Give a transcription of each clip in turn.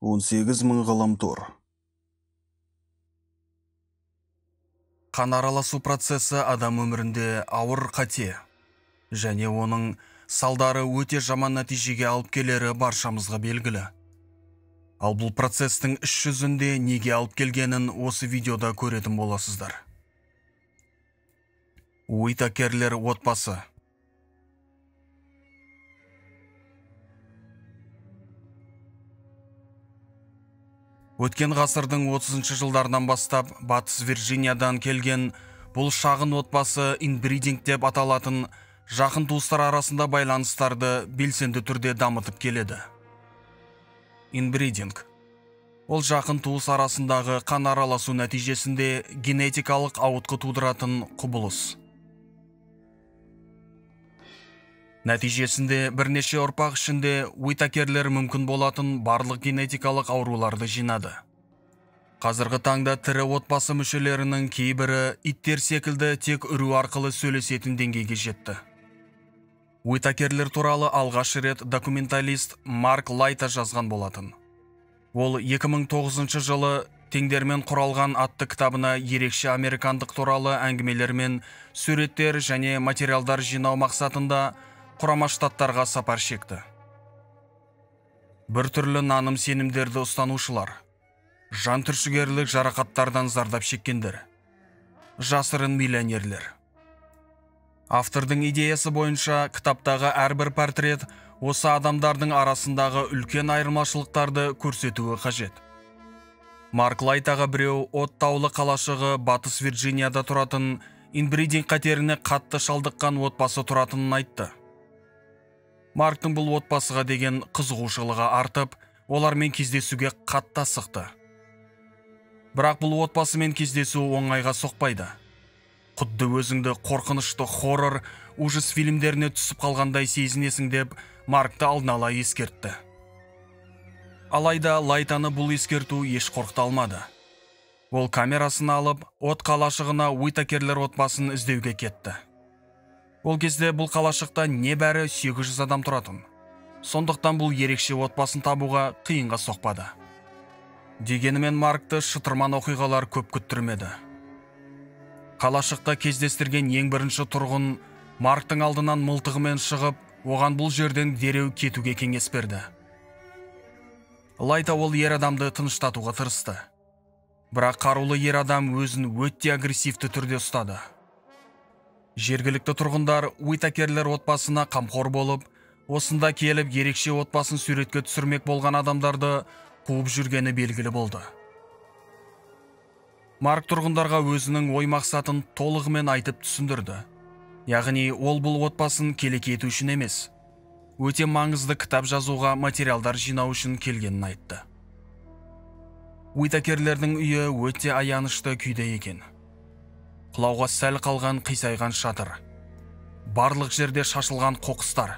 18.000 ғаламтор. Қан араласу процесі адам өмірінде ауыр қате, және оның салдары өте жаман нәтижеге алып келері баршамызға белгілі. Ал бұл процестің іс жүзінде неге алып келгенін осы видеода көретін боласыздар. Уитакерлер отбасы. Өткен ғасырдың 30 жылдарынан бастап Батыс Вирджиниядан келген бұл шағын отбасы инбридинг деп аталатын жақын туыстар арасында байланыстарды белсенді түрде дамытып келеді. Инбридинг – ол жақын туыс арасындағы қан араласу нәтижесінде генетикалық ауытқы тудыратын құбылыс. Нәтижесінде бірнеше ұрпақ ішінде уитакерлер мүмкін болатын барлық генетикалық ауруларды жинады. Қазіргі таңда тірі отбасы мүшелерінің кейбірі иттер секілді тек үру арқылы сөйлесетін деңгейге жетті. Уитакерлер туралы алғаш рет документалист Марк Лайта жазған болатын. Ол 2009 жылы «Теңдермен құралған» атты кітабына ерекше американдық туралы әңгімелер мен суреттер және материалдар жинау мақсатында Құрама Штаттарға сапар шекті. Бір түрлі наным сенімдерді ұстанушылар, жан түршігерлік жарақаттардан зардап шеккендер, жасырын миллионерлер. Автордың идеясы бойынша кітаптағы әрбір портрет осы адамдардың арасындағы үлкен айырмашылықтарды көрсетуі қажет. Марк Лайтаға біреу от таулы қалашығы Батыс Вирджинияда тұратын инбридинг қатеріне қатты шалдыққан отбасы тұратынын айтты. Марктың бұл отбасыға деген қызығушылығы артып, олармен кездесуге қатты асықты. Бірақ бұл отбасымен кездесу оңайға соқпайды. Құдды өзіңді қорқынышты хоррор, ужас фильмдеріне түсіп қалғандай сезінесің деп Маркты алдын ала ескертті. Алайда Лайтаны бұл ескерту еш қорқыта алмады. Ол камерасын алып, от қалашығына уитакерлер отбасын іздеуге кетті. Ол кезде бұл қалашықта небәрі 800 адам тұратын. Сондықтан бұл ерекше отбасын табуға қиынға соқпады. Дегенімен Маркты шытырман оқиғалар көп күттірмеді. Қалашықта кездестірген ең бірінші тұрғын Марктың алдынан мылтығымен шығып, оған бұл жерден дереу кетуге кеңес берді. Лайта ол ер адамды тыныштатуға тырысты. Бірақ қарулы ер адам өзін өте агрессивті түрде ұстады. Жергілікті тұрғындар уитакерлер отбасына қамқор болып, осында келіп ерекше отбасын суретке түсірмек болған адамдарды қуып жүргені белгілі болды. Марк тұрғындарға өзінің ой мақсатын толығымен айтып түсіндірді. Яғни ол бұл отбасын келеке ету үшін емес, өте маңызды кітап жазуға материалдар жинау үшін келгенін айтты. Уитакерлердің үйі өте аянышты күйде екен. Құлауға сәл қалған қисайған шатыр, барлық жерде шашылған қоқыстар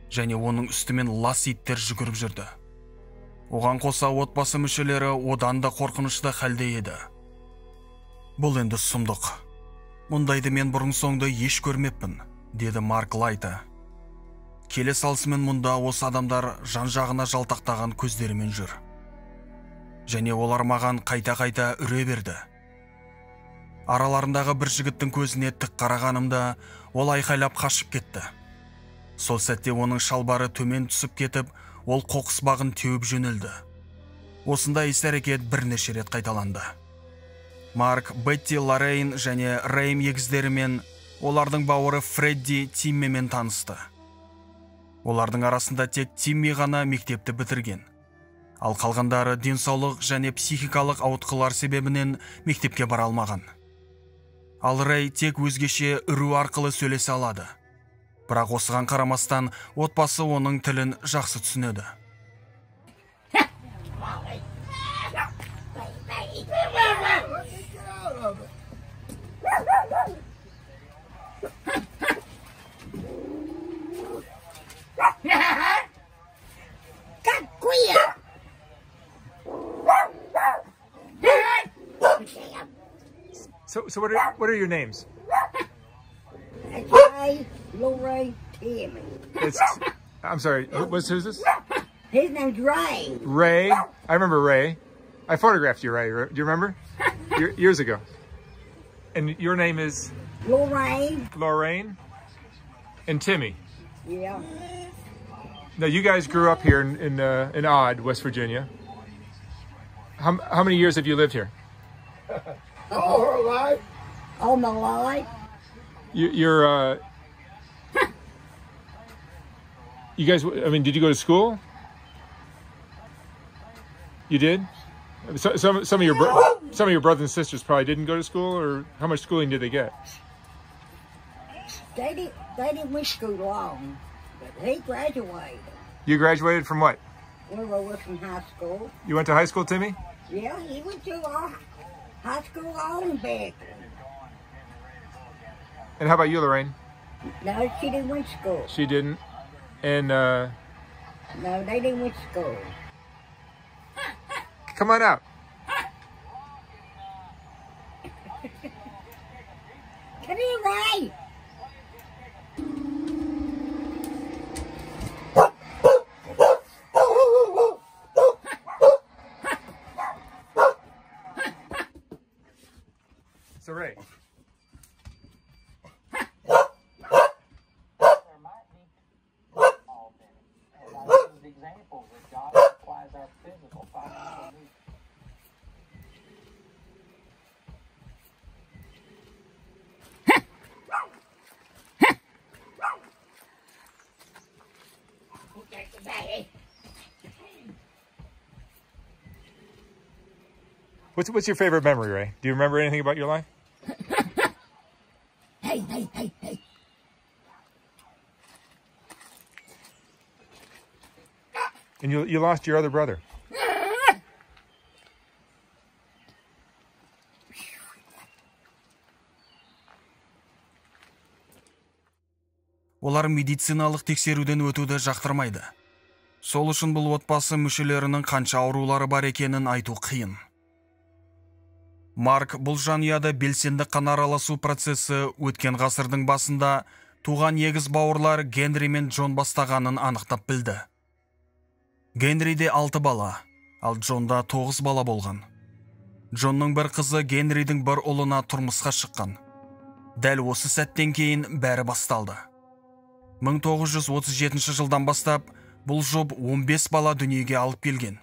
және оның үстімен лас иттер жүгіріп жүрді. Оған қоса отбасы мүшелері одан да қорқынышты халде еді. Бұл енді сұмдық. Мұндайды мен бұрын соңды еш көрмеппін, деді Марк Лайта. Келе салысымен мұнда осы адамдар жан-жағына жалтақтаған көздерімен жүр. Және олар маған қайта-қайта үре берді. Араларындағы бір жігіттің көзіне тік қарағанымда, ол айқайлап қашып кетті. Сол сәтте оның шалбары төмен түсіп кетіп, ол қоқыс бағын теуіп жөнелді. Осында іс-әрекет бірнеше рет қайталанды. Марк, Бетти, Лоррейн және Рейм егіздерімен, олардың бауыры Фредди Тиммимен танысты. Олардың арасында тек Тимми ғана мектепті бітірген. Ал қалғандары денсаулық және психикалық ауытқылар себебінен мектепке бара алмаған. Ал Рей тек өзгеше үру арқылы сөйлесе алады. Бірақ осыған қарамастан отбасы оның тілін жақсы түсінеді. So what are your names? Ray, Lorraine, Timmy. I'm sorry. Who's this? His name's Ray. Ray. I remember Ray. I photographed you, Ray. Do you remember? Years ago. And your name is? Lorraine. Lorraine. And Timmy. Yeah. Now, you guys grew up here in Odd, West Virginia. How many years have you lived here? All her life. All my life. You're you guys, I mean, did you go to school? You did? Some of your brothers and sisters probably didn't go to school, or how much schooling did they get? They didn't went to school long, but he graduated. You graduated from what? We were from high school. You went to high school, Timmy? Yeah, he went to high school on back. And how about you, Lorraine? No, she didn't went to school. She didn't. And no, they didn't went to school. Come on out. Come here, Ray. So, Ray. Examples that God applies our physical financial needs. What's your favorite memory, Ray? Do you remember anything about your life? Hey. And you lost your other brother. Олар медициналық тексеруден өтуді жақтырмайды. Сол үшін бұл отбасы мүшелерінің қанша аурулары бар екенін айту қиын. Марк бұл жанұяда белсенді қан араласу процесі өткен ғасырдың басында туған егіз бауырлар Генри мен Джон бастағанын анықтап білді. Генриде 6 бала, ал Джонда 9 бала болған. Джонның бір қызы Генридің бір ұлына тұрмысқа шыққан. Дәл осы сәттен кейін бәрі басталды. 1937 жылдан бастап бұл жоп 15 бала дүниеге алып келген.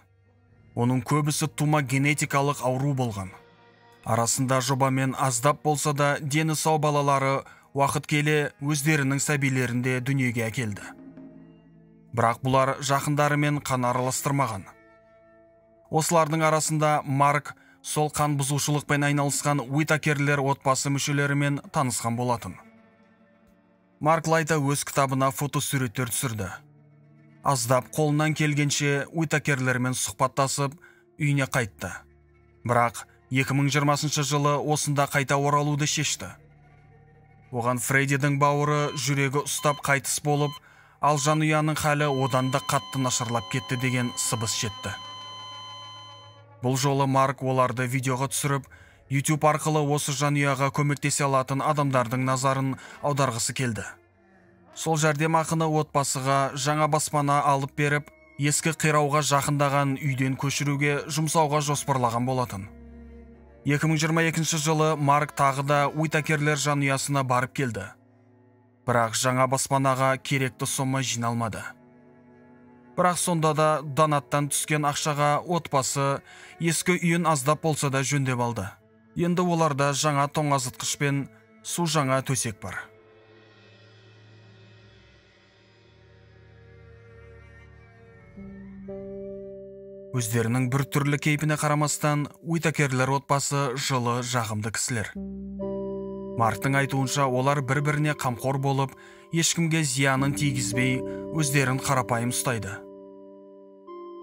Оның көбісі тума генетикалық ауру болған. Арасында жобамен аздап болса да дені сау балалары уақыт келе өздерінің сәбилерінде дүниеге әкелді. Бірақ бұлар жақындарымен қан араластырмаған. Осылардың арасында Марк сол қан бұзушылықпен айналысқан Уитакерлер отбасы мүшелерімен танысқан болатын. Марк Лайта өз кітабына фотосуреттер түсірді. Аздап қолынан келгенше Уитакерлермен сұхбаттасып, үйіне қайтты. Бірақ 2020 жылы осында қайта оралуды шешті. Оған Фреддидің бауыры жүрегі ұстап қайтыс болып, ал жанұяның халі одан да қатты нашарлап кетті деген сыбыс жетті. Бұл жолы Марк оларды видеоға түсіріп, YouTube арқылы осы жанұяға көмектесе алатын адамдардың назарын аударғысы келді. Сол жәрдемақыны отбасыға жаңа баспана алып беріп, ескі қирауға жақындаған үйден көшіруге жұмсауға жоспарлаған болатын. 2022 жылы Марк тағы да Уитакерлер жанұясына барып келді. Бірақ жаңа баспанаға керекті сома жиналмады. Бірақ сонда да донаттан түскен ақшаға отбасы ескі үйін аздап болса да жөндеп алды. Енді оларда жаңа тоңазытқыш пен су жаңа төсек бар. Өздерінің бір түрлі кейпіне қарамастан, Уитакерлер отбасы жылы жағымды кісілер. Марктың айтуынша олар бір-біріне қамқор болып, ешкімге зиянын тигізбей, өздерін қарапайым ұстайды.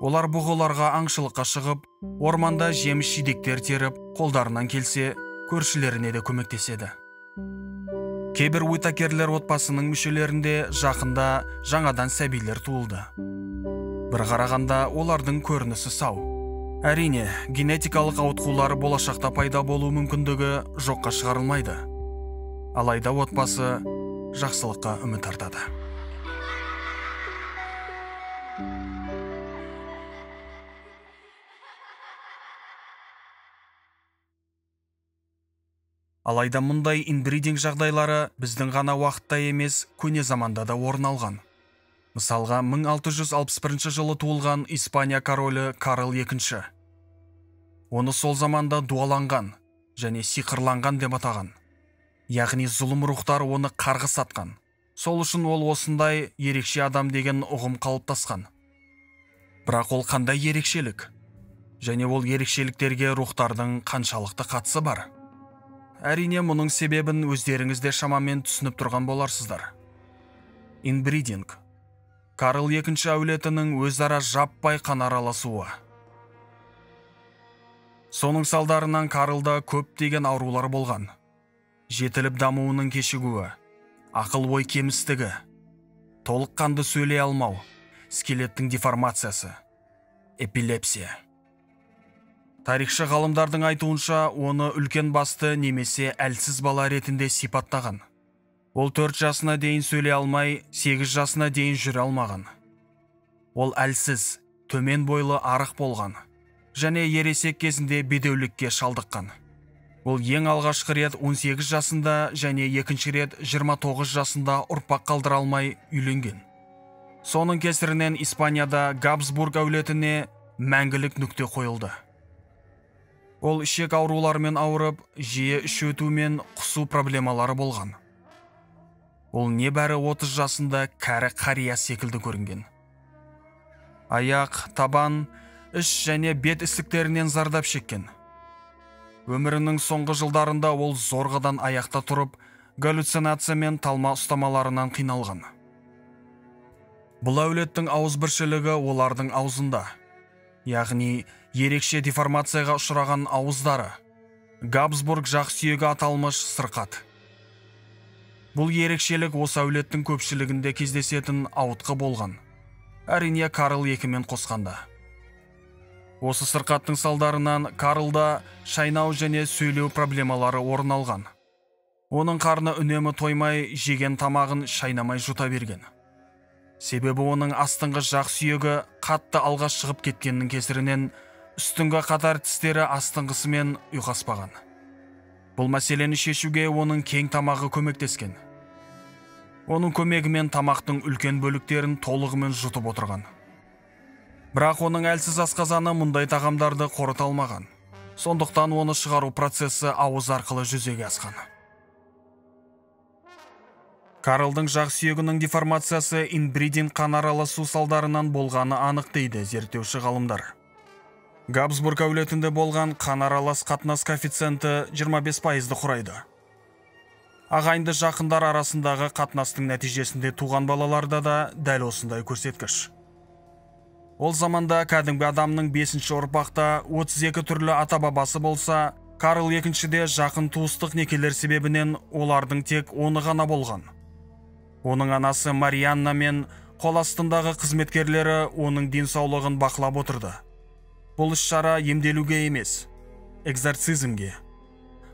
Олар бұғыларға аңшылыққа шығып, орманда жеміс жидектер теріп, қолдарынан келсе, көршілеріне де көмектеседі. Кейбір Уитакерлер отбасының мүшелерінде жақында жаңадан сәбилер туылды. Бір қарағанда олардың көрінісі сау. Әрине, генетикалық ауытқулары болашақта пайда болу мүмкіндігі жоққа шығарылмайды. Алайда отбасы жақсылыққа үміт артады. Алайда мұндай инбридинг жағдайлары біздің ғана уақытта емес, көне заманда да орын алған. Мысалға, 1661 жылы туылған Испания королі Карл II. Оны сол заманда дуаланған және сиқырланған деп атаған. Яғни зұлым рухтар оны қарғыс атқан. Сол үшін ол осындай ерекше адам деген ұғым қалыптасқан. Бірақ ол қандай ерекшелік? Және ол ерекшеліктерге рухтардың қаншалықты қатысы бар? Әрине, мұның себебін өздеріңізде шамамен түсініп тұрған боларсыздар. Инбридинг. Карл II әулетінің өзара жаппай қан араласуы. Соның салдарынан Карлда көптеген аурулар болған. Жетіліп дамуының кешігуі, ақыл-ой кемістігі, толыққанды сөйлей алмау, скелеттің деформациясы, эпилепсия. Тарихшы ғалымдардың айтуынша, оны үлкен басты немесе әлсіз бала ретінде сипаттаған. Ол 4 жасына дейін сөйлей алмай, 8 жасына дейін жүре алмаған. Ол әлсіз, төмен бойлы арық болған, және ересек кезінде бедеулікке шалдыққан. Ол ең алғашқы рет 18 жасында және екінші рет 29 жасында ұрпақ қалдыра алмай үйленген. Соның кесірінен Испанияда Габсбург әулетіне мәңгілік нүкте қойылды. Ол ішек аурулармен ауырып, жиі іш өту мен құсу проблемалары болған. Ол небәрі 30 жасында кәрі қария секілді көрінген. Аяқ, табан, іш және бет ісіктерінен зардап шеккен. Өмірінің соңғы жылдарында ол зорғыдан аяқта тұрып, галлюцинация мен талма ұстамаларынан қиналған. Бұл әулеттің ауызбіршілігі олардың аузында, яғни ерекше деформацияға ұшыраған ауыздары. Габсбург жақ сүйегі аталмыш сырқат. Бұл ерекшелік осы әулеттің көпшілігінде кездесетін ауытқы болған. Әрине, Карл II мен қосқанда. Осы сырқаттың салдарынан Карлда шайнау және сөйлеу проблемалары орын алған. Оның қарны үнемі тоймай, жеген тамағын шайнамай жұта берген. Себебі оның астыңғы жақ сүйегі қатты алға шығып кеткеннің кесірінен үстіңгі қатар тістері астыңғысымен ұйқаспаған. Бұл мәселені шешуге оның кең тамағы көмектескен. Оның көмегімен тамақтың үлкен бөліктерін толығымен жұтып отырған. Бірақ оның әлсіз асқазаны мұндай тағамдарды қорыта алмаған. Сондықтан оны шығару процесі ауыз арқылы жүзеге асқан. Карлдың жақ сүйегінің деформациясы инбридинг қан араласу салдарынан болғаны анық дейді зерттеуші ғалымдар. Габсбург әулетінде болған қан аралас қатынас коэффициенті 25%-ді құрайды. Ағайынды жақындар арасындағы қатынастың нәтижесінде туған балаларда да дәл осындай көрсеткіш. Ол заманда кәдімгі адамның 5-ші ұрпақта 32 түрлі ата-бабасы болса, Карл II-де жақын туыстық некелер себебінен олардың тек 10 ғана болған. Оның анасы Марианна мен қол астындағы қызметкерлері оның денсаулығын бақылап отырды. Бұл іс-шара емделуге емес, экзорцизмге,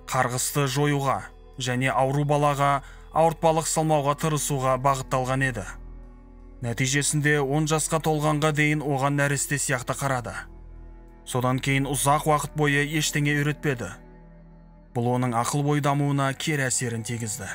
қарғысты жоюға және ауру балаға ауыртпалық салмауға тырысуға бағытталған еді. Нәтижесінде 10 жасқа толғанға дейін оған нәресте сияқты қарады. Содан кейін ұзақ уақыт бойы ештеңе үйретпеді. Бұл оның ақыл-ой дамуына кері әсерін тигізді.